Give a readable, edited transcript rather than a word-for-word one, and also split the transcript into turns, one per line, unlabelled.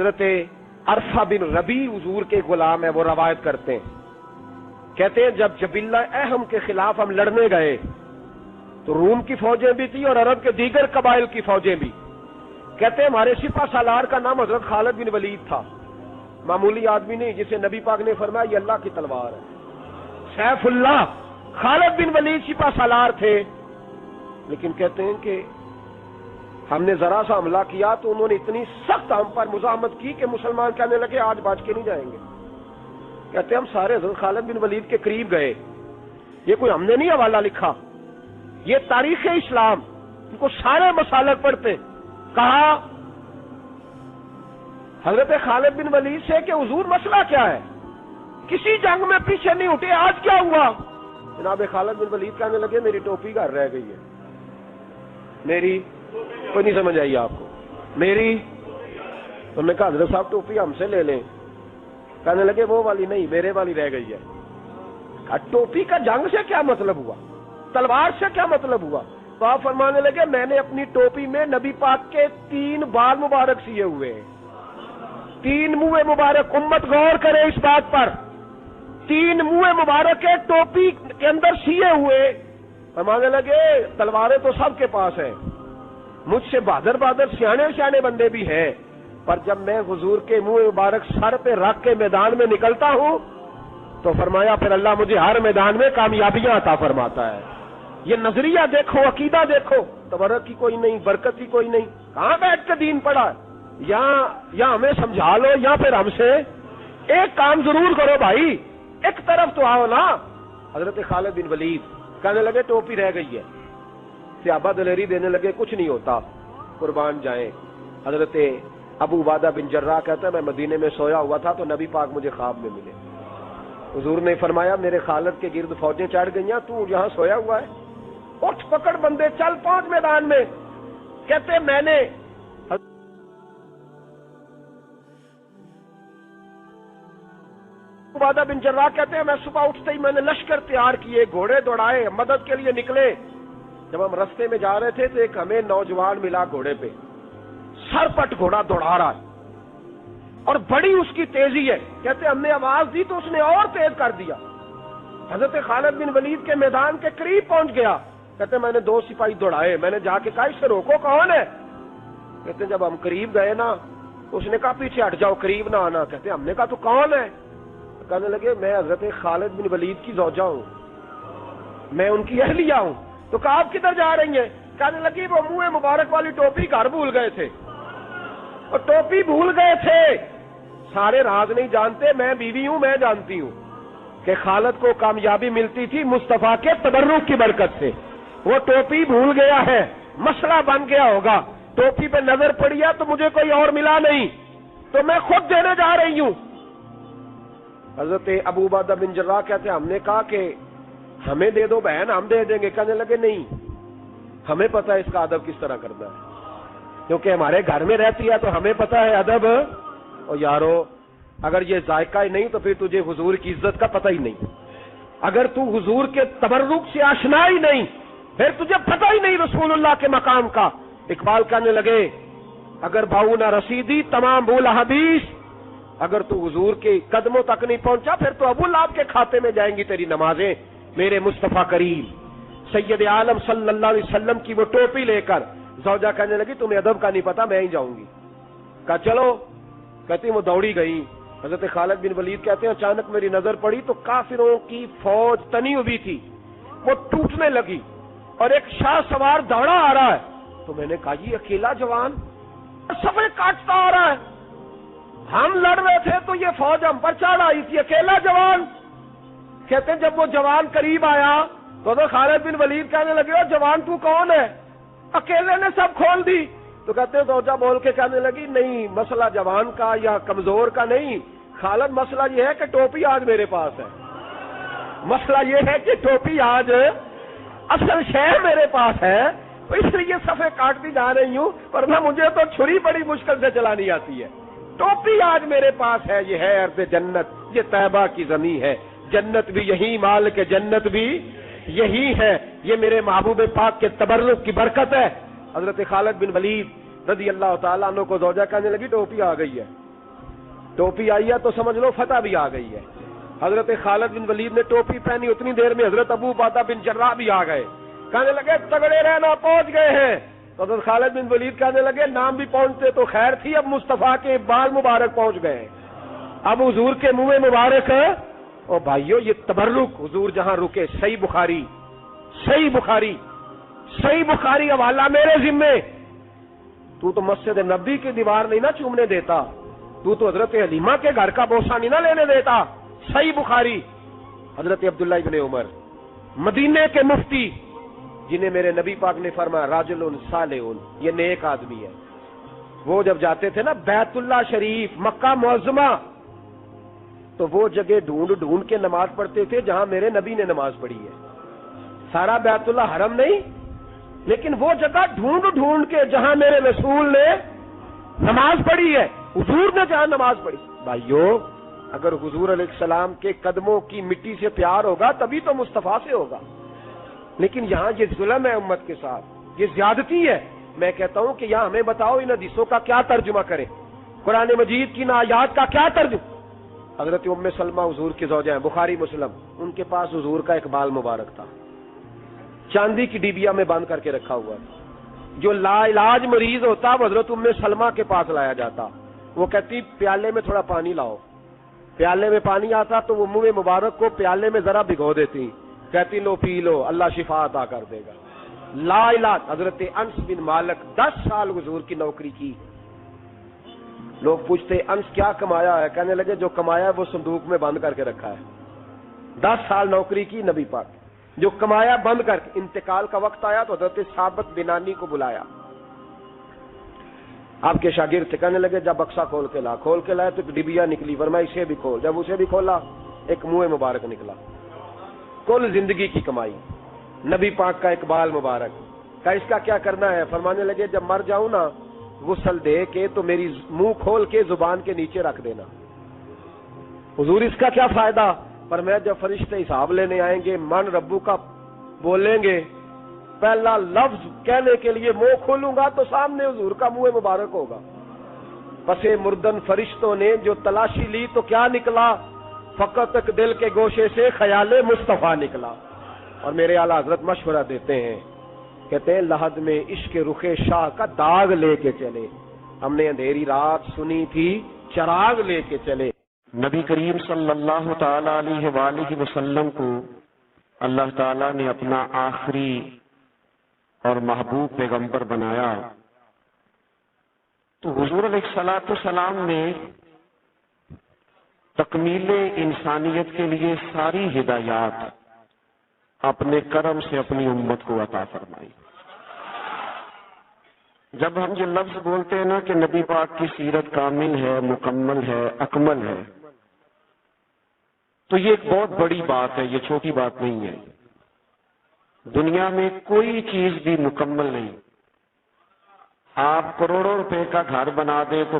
حضرت عرفہ بن ربی حضور کے غلام ہے، وہ روایت کرتے ہیں، کہتے ہیں جب جبلہ اہم کے خلاف ہم لڑنے گئے تو روم کی فوجیں بھی تھی اور عرب کے دیگر قبائل کی فوجیں بھی. کہتے ہیں ہمارے سپہ سالار کا نام حضرت خالد بن ولید تھا، معمولی آدمی نہیں جسے نبی پاک نے فرمایا یہ اللہ کی تلوار ہے. سیف اللہ خالد بن ولید سپہ سالار تھے، لیکن کہتے ہیں کہ ہم نے ذرا سا حملہ کیا تو انہوں نے اتنی سخت ہم پر مزاحمت کی کہ مسلمان کہنے لگے آج بچ کے نہیں جائیں گے. کہتے ہیں ہم سارے حضرت خالد بن ولید کے قریب گئے. یہ کوئی ہم نے نہیں حوالہ لکھا، یہ تاریخ اسلام، ان کو سارے مسالک پڑھتے. کہا حضرت خالد بن ولید سے کہ حضور مسئلہ کیا ہے، کسی جنگ میں پیچھے نہیں اٹھے، آج کیا ہوا؟ جناب خالد بن ولید کہنے لگے میری ٹوپی گھر رہ گئی ہے. میری کوئی نہیں سمجھ آئی آپ کو؟ میری؟ انہوں نے کہا حضرت صاحب ٹوپی ہم سے لے لیں. کہنے لگے وہ والی نہیں، میرے والی رہ گئی ہے. ٹوپی کا جنگ سے کیا مطلب ہوا، تلوار سے کیا مطلب ہوا؟ تو آپ فرمانے لگے میں نے اپنی ٹوپی میں نبی پاک کے 3 بال مبارک سیے ہوئے ہیں، 3 منہ مبارک. امت غور کرے اس بات پر، 3 منہ مبارک کے ٹوپی کے اندر سیے ہوئے. فرمانے لگے تلواریں تو سب کے پاس ہیں، مجھ سے بہادر سیانے بندے بھی ہیں، پر جب میں حضور کے منہ مبارک سر پہ رکھ کے میدان میں نکلتا ہوں تو فرمایا پھر اللہ مجھے ہر میدان میں کامیابیاں عطا فرماتا ہے. یہ نظریہ دیکھو، عقیدہ دیکھو، تبرک کی کوئی نہیں، برکت کی کوئی نہیں. کہاں بیٹھ کے دین پڑھا؟ یا ہمیں سمجھا لو یا پھر ہم سے ایک کام ضرور کرو بھائی، ایک طرف تو آؤ نا. حضرت خالد بن ولید کہنے لگے ٹوپی رہ گئی ہے. صحابہ دلیری دینے لگے کچھ نہیں ہوتا، قربان جائیں. حضرت ابو عبادہ بن جراح کہتا ہے میں مدینے میں سویا ہوا تھا تو نبی پاک مجھے خواب میں ملے. حضور نے فرمایا میرے خالد کے گرد فوجیں چڑھ گئی ہیں، تو یہاں سویا ہوا ہے، اٹھ پکڑ بندے چل پہنچ میدان میں. کہتے میں نے عبادہ بن جراح کہتے ہیں میں صبح اٹھتے ہی میں نے لشکر تیار کیے، گھوڑے دوڑائے، مدد کے لیے نکلے. جب ہم رستے میں جا رہے تھے تو ایک ہمیں نوجوان ملا گھوڑے پہ، سر پٹ گھوڑا دوڑا رہا ہے اور بڑی اس کی تیزی ہے. کہتے ہم نے آواز دی تو اس نے اور تیز کر دیا. حضرت خالد بن ولید کے میدان کے قریب پہنچ گیا. کہتے میں نے 2 سپاہی دوڑائے، میں نے جا کے کہا اس سے روکو کون ہے. کہتے جب ہم قریب گئے نا اس نے کہا پیچھے ہٹ جاؤ، قریب نہ آنا. کہتے ہم نے کہا تو کون ہے؟ کہنے لگے میں حضرت خالد بن ولید کی زوجہ ہوں، میں ان کی اہلیہ ہوں. تو کہا آپ کدھر جا رہی ہیں؟ کہنے لگی وہ منہ مبارک والی ٹوپی گھر بھول گئے تھے، اور ٹوپی بھول گئے تھے. سارے راز نہیں جانتے، میں بیوی ہوں، میں جانتی ہوں کہ خالد کو کامیابی ملتی تھی مصطفیٰ کے تبرک کی برکت سے. وہ ٹوپی بھول گیا ہے، مسئلہ بن گیا ہوگا. ٹوپی پہ نظر پڑی ہے تو مجھے کوئی اور ملا نہیں تو میں خود دینے جا رہی ہوں. حضرت ابو عبادہ بن جراح کہتے ہیں ہم نے کہا کہ ہمیں دے دو بہن، ہم دے دیں گے. کہنے لگے نہیں، ہمیں پتہ ہے اس کا ادب کس طرح کرنا ہے، کیونکہ ہمارے گھر میں رہتی ہے تو ہمیں پتہ ہے ادب. اور یارو اگر یہ ذائقہ ہی نہیں تو پھر تجھے حضور کی عزت کا پتہ ہی نہیں. اگر تو حضور کے تبرک سے آشنا ہی نہیں پھر تجھے پتہ ہی نہیں رسول اللہ کے مقام کا. اقبال کہنے لگے اگر بھاؤ نہ رسیدی تمام بولا حدیث، اگر تو حضور کے قدموں تک نہیں پہنچا پھر تو ابو لہب کے کھاتے میں جائیں گی تیری نمازیں. میرے مصطفیٰ کریم سید عالم صلی اللہ علیہ وسلم کی وہ ٹوپی لے کر زوجہ کہنے لگی تمہیں ادب کا نہیں پتا، میں ہی جاؤں گی. کہا چلو. کہتی وہ دوڑی گئی. حضرت خالد بن ولید کہتے ہیں اچانک میری نظر پڑی تو کافروں کی فوج تنی ہوئی تھی، وہ ٹوٹنے لگی اور ایک شاہ سوار دوڑا آ رہا ہے. تو میں نے کہا یہ اکیلا جوان سفید کاٹتا آ رہا ہے، ہم لڑ رہے تھے تو یہ فوج ہم پر چڑھ آئی تھی، اکیلا جوان. کہتے ہیں جب وہ جوان قریب آیا تو خالد بن ولید کہنے لگے جوان تو کون ہے؟ اکیلے نے سب کھول دی. تو کہتے ہیں زوجہ بول کے کہنے لگی نہیں، مسئلہ جوان کا یا کمزور کا نہیں خالد، مسئلہ یہ ہے کہ ٹوپی آج میرے پاس ہے. مسئلہ یہ ہے کہ ٹوپی آج اصل شے میرے پاس ہے، تو اس لیے صفحے کاٹتی جا رہی ہوں، ورنہ مجھے تو چھری بڑی مشکل سے چلانی آتی ہے. ٹوپی آج میرے پاس ہے. یہ ہے ارض جنت، یہ طیبہ کی زمین ہے، جنت بھی یہی، مال کے جنت بھی یہی ہے. یہ میرے محبوب پاک کے تبرک کی برکت ہے. حضرت خالد بن ولید رضی اللہ تعالیٰ عنہ کو زوجہ کہنے لگی ٹوپی آ گئی ہے. ٹوپی آئی ہے تو سمجھ لو فتح بھی آ گئی ہے. حضرت خالد بن ولید نے ٹوپی پہنی, اتنی دیر میں حضرت ابو عبیدہ بن جراح بھی آ گئے. کہنے لگے تگڑے رہنا, پہنچ گئے ہیں. تو حضرت خالد بن ولید کہنے لگے نام بھی پہنچتے تو خیر تھی, اب مصطفیٰ کے بال مبارک پہنچ گئے, اب حضور کے منہ مبارک ہے. او بھائیو یہ تبرک حضور جہاں رکے, صحیح بخاری, صحیح بخاری, صحیح بخاری حوالہ میرے ذمے. تو مسجد نبی کی دیوار نہیں نہ چومنے دیتا, تو حضرت حلیمہ کے گھر کا بوسہ نہیں نہ لینے دیتا. صحیح بخاری. حضرت عبداللہ ابن عمر مدینے کے مفتی, جنہیں میرے نبی پاک نے فرمایا راجل صالح, یہ نیک آدمی ہے. وہ جب جاتے تھے نا بیت اللہ شریف, مکہ معظمہ, تو وہ جگہ ڈھونڈ ڈھونڈ کے نماز پڑھتے تھے جہاں میرے نبی نے نماز پڑھی ہے. سارا بیت اللہ حرم نہیں, لیکن وہ جگہ ڈھونڈ ڈھونڈ کے جہاں میرے رسول نے نماز پڑھی ہے, حضور نے جہاں نماز پڑھی. بھائیو اگر حضور علیہ السلام کے قدموں کی مٹی سے پیار ہوگا تبھی تو مصطفیٰ سے ہوگا. لیکن یہاں یہ ظلم ہے امت کے ساتھ, یہ زیادتی ہے. میں کہتا ہوں کہ یہاں ہمیں بتاؤ ان حدیثوں کا کیا ترجمہ کریں, قرآن مجید کی ان آیات کا کیا ترجمہ. حضرت ام سلمہ حضور کی زوجہ ہیں, بخاری مسلم, ان کے پاس حضور کا ایک بال مبارک تھا, چاندی کی ڈیبیا میں بند کر کے رکھا ہوا. جو لا علاج مریض ہوتا وہ حضرت ام سلمہ کے پاس لایا جاتا. وہ کہتی پیالے میں تھوڑا پانی لاؤ. پیالے میں پانی آتا تو وہ منہ مبارک کو پیالے میں ذرا بھگو دیتی, کہتی لو پی لو, اللہ شفا عطا کر دے گا. لا علاج. حضرت انس بن مالک 10 سال حضور کی نوکری کی. لوگ پوچھتے انس کیا کمایا ہے, کہنے لگے جو کمایا ہے وہ صندوق میں بند کر کے رکھا ہے. 10 سال نوکری کی نبی پاک, جو کمایا بند کر کے. انتقال کا وقت آیا تو حضرت ثابت بنانی کو بلایا, آپ کے شاگرد تھے, کہنے لگے جب بکسا کھول کے لا. کھول کے لائے تو ایک ڈبیا نکلی, فرمایا اسے بھی کھول. جب اسے بھی کھولا ایک منہ مبارک نکلا. کل زندگی کی کمائی, نبی پاک کا اقبال مبارک. کہا اس کا کیا کرنا ہے, فرمانے لگے جب مر جاؤں نا غسل دے کے تو میری منہ کھول کے زبان کے نیچے رکھ دینا. حضور اس کا کیا فائدہ, پر میں جب فرشتے حساب لینے آئیں گے من ربو کا بولیں گے, پہلا لفظ کہنے کے لیے منہ کھولوں گا تو سامنے حضور کا منہ مبارک ہوگا. پسے مردن فرشتوں نے جو تلاشی لی تو کیا نکلا, فقط ایک دل کے گوشے سے خیال مصطفیٰ نکلا. اور میرے اعلیٰ حضرت مشورہ دیتے ہیں, کہتے ہیں لحد میں عشق رخ شاہ کا داغ لے کے چلے, ہم نے اندھیری رات سنی تھی چراغ لے کے چلے.
نبی کریم صلی اللہ تعالی علیہ وآلہ وسلم کو اللہ تعالی نے اپنا آخری اور محبوب پیغمبر بنایا, تو حضور علیہ الصلوۃ والسلام نے تکمیل انسانیت کے لیے ساری ہدایات اپنے کرم سے اپنی امت کو عطا فرمائی. جب ہم یہ لفظ بولتے ہیں نا کہ نبی پاک کی سیرت کامل ہے, مکمل ہے, اکمل ہے, تو یہ ایک بہت بڑی بات ہے, یہ چھوٹی بات نہیں ہے. دنیا میں کوئی چیز بھی مکمل نہیں. آپ کروڑوں روپے کا گھر بنا دیں تو